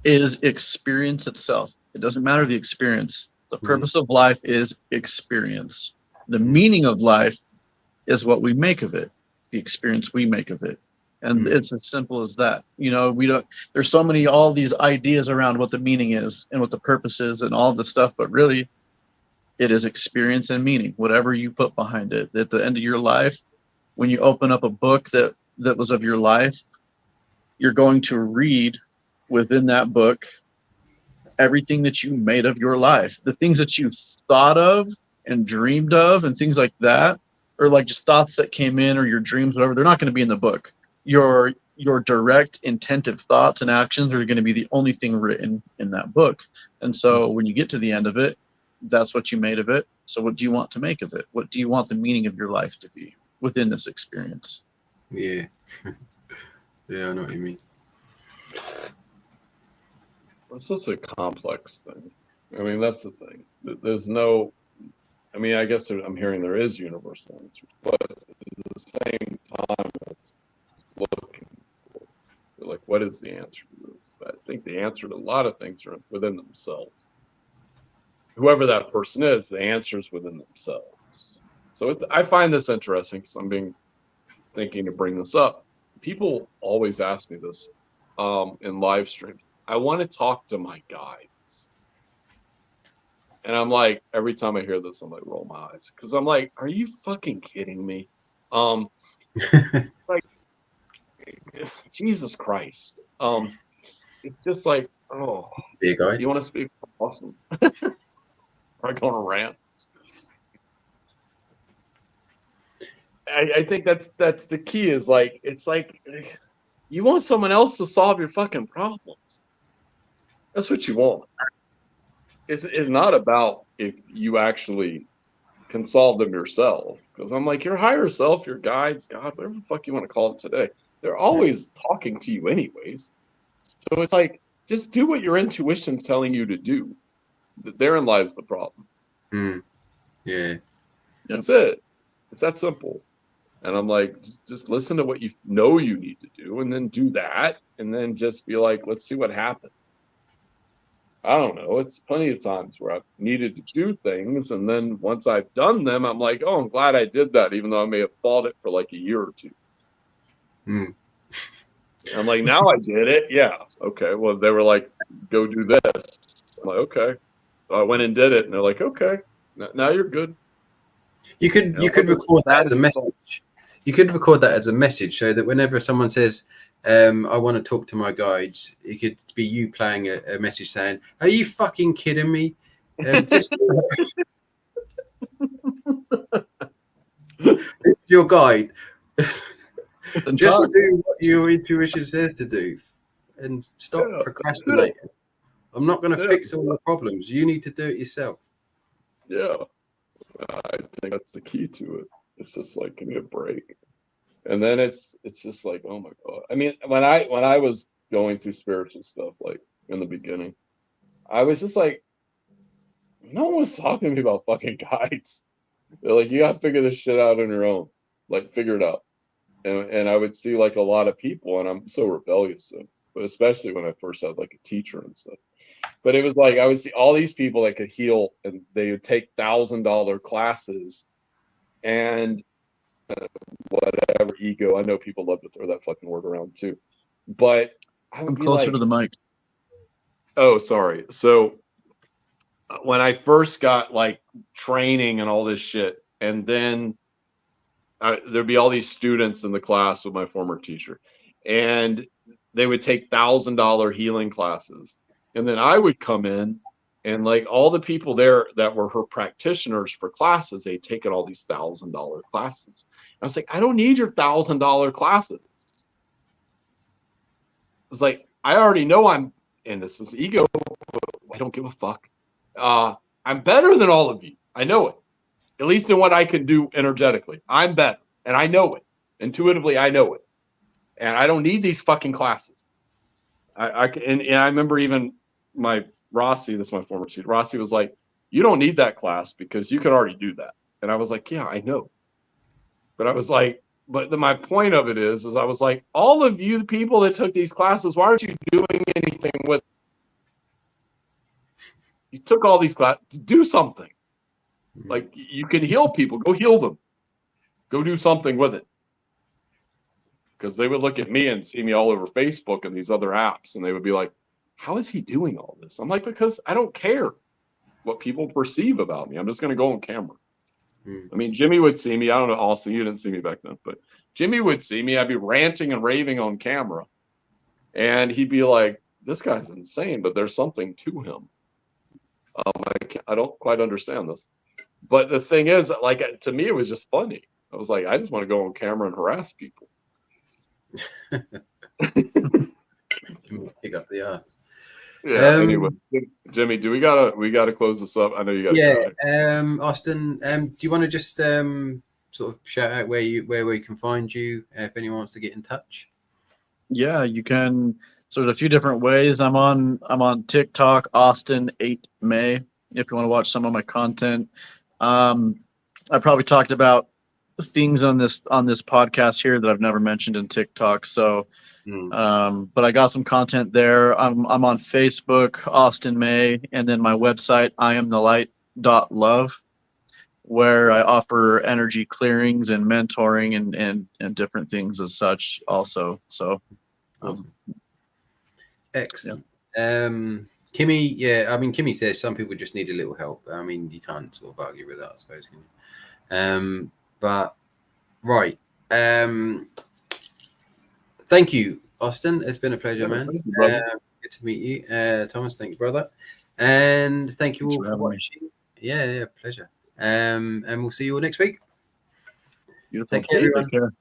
is experience itself. It doesn't matter the experience. The purpose of life is experience. The meaning of life is what we make of it, the experience we make of it. And it's as simple as that. There's so many, all these ideas around what the meaning is and what the purpose is and all this stuff, but really it is experience and meaning, whatever you put behind it. At the end of your life, when you open up a book that was of your life, you're going to read within that book everything that you made of your life, the things that you thought of and dreamed of and things like that, or like just thoughts that came in, or your dreams, whatever. They're not going to be in the book. Your direct intentive thoughts and actions are going to be the only thing written in that book. And so when you get to the end of it, that's what you made of it. So what do you want to make of it? What do you want the meaning of your life to be within this experience? Yeah. Yeah, I know what you mean. It's just a complex thing. I mean, that's the thing. There's no, I mean, I guess I'm hearing there is universal answers, but at the same time, it's looking for, like, what is the answer to this? I think the answer to a lot of things are within themselves. Whoever that person is, the answer is within themselves. So I find this interesting because I'm thinking to bring this up. People always ask me this in live streams. I want to talk to my guides. And I'm like, every time I hear this, I'm like, roll my eyes. Because I'm like, are you fucking kidding me? Like, Jesus Christ. It's just like, oh. Be a guy. Do you want to speak awesome? Or go on a rant? I think that's the key, is like, it's like you want someone else to solve your fucking problems. That's what you want. It's not about if you actually can solve them yourself. Because I'm like, your higher self, your guides, God, whatever the fuck you want to call it today, they're always talking to you anyways. So it's like, just do what your intuition's telling you to do. Therein lies the problem. Yeah. That's it. It's that simple. And I'm like, just listen to what you know you need to do, and then do that, and then just be like, let's see what happens. I don't know. It's plenty of times where I've needed to do things, and then once I've done them, I'm like, oh, I'm glad I did that, even though I may have fought it for like a year or two. I'm like, now I did it. Yeah. Okay. Well, they were like, go do this. I'm like, okay. So I went and did it, and they're like, okay, now you're good. You could record that as a message. You could record that as a message, so that whenever someone says, I want to talk to my guides, it could be you playing a message saying, are you fucking kidding me? This is your guide. Just do what your intuition says to do, and stop procrastinating. I'm not going to fix all the problems. You need to do it yourself. Yeah. I think that's the key to it. It's just like, give me a break. And then it's just like, oh my God. I mean, when I was going through spiritual stuff, like in the beginning, I was just like, no one was talking to me about fucking guides. They're like, you gotta figure this shit out on your own. Like, figure it out. and I would see like a lot of people, and I'm so rebellious, so, but especially when I first had like a teacher and stuff. But it was like I would see all these people that could heal, and they would take $1,000 classes, and whatever ego. I know people love to throw that fucking word around too, but I would Come be closer like, to the mic. oh, sorry. So when I first got like training and all this shit, and then there'd be all these students in the class with my former teacher, and they would take $1,000 healing classes, and then I would come in, and like all the people there that were her practitioners for classes, they'd taken all these $1,000 classes. And I was like, I don't need your $1,000 classes. It was like, I already know and this is ego. I don't give a fuck. I'm better than all of you. I know it. At least in what I can do energetically. I'm better. And I know it. Intuitively, I know it. And I don't need these fucking classes. And I remember even my Rossi, this is my former student, Rossi was like, you don't need that class because you can already do that. And I was like, yeah, I know. But I was like, but my point of it is I was like, all of you people that took these classes, why aren't you doing anything with? You took all these classes, do something. Like you can heal people, go heal them. Go do something with it. Because they would look at me and see me all over Facebook and these other apps, and they would be like, how is he doing all this? I'm like, because I don't care what people perceive about me. I'm just going to go on camera. I mean, Jimmy would see me. I don't know, Austin, you didn't see me back then, but Jimmy would see me. I'd be ranting and raving on camera. And he'd be like, this guy's insane, but there's something to him. I don't quite understand this. But the thing is, like, to me, it was just funny. I was like, I just want to go on camera and harass people. Pick up the ass. Yeah. Anyway, Jimmy, we gotta close this up? I know you got. Yeah. Austin, do you want to just sort of shout out where we can find you if anyone wants to get in touch? Yeah, you can. So there's a few different ways. I'm on TikTok, Austin8May. If you want to watch some of my content, I probably talked about things on this podcast here that I've never mentioned in TikTok. So, but I got some content there. I'm on Facebook, Austin May, and then my website, IamTheLight.love, where I offer energy clearings and mentoring and different things as such also. So, excellent. Yeah. Kimmy, yeah, I mean, Kimmy says some people just need a little help. I mean, you can't sort of argue with that, I suppose. Can you? But right. Thank you, Austin. It's been a pleasure, man. Thank you, good to meet you. Thomas, thank you, brother. And thank you all for watching. Yeah, pleasure. And we'll see you all next week. Beautiful. Take care, everyone. Take care.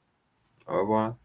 Au revoir.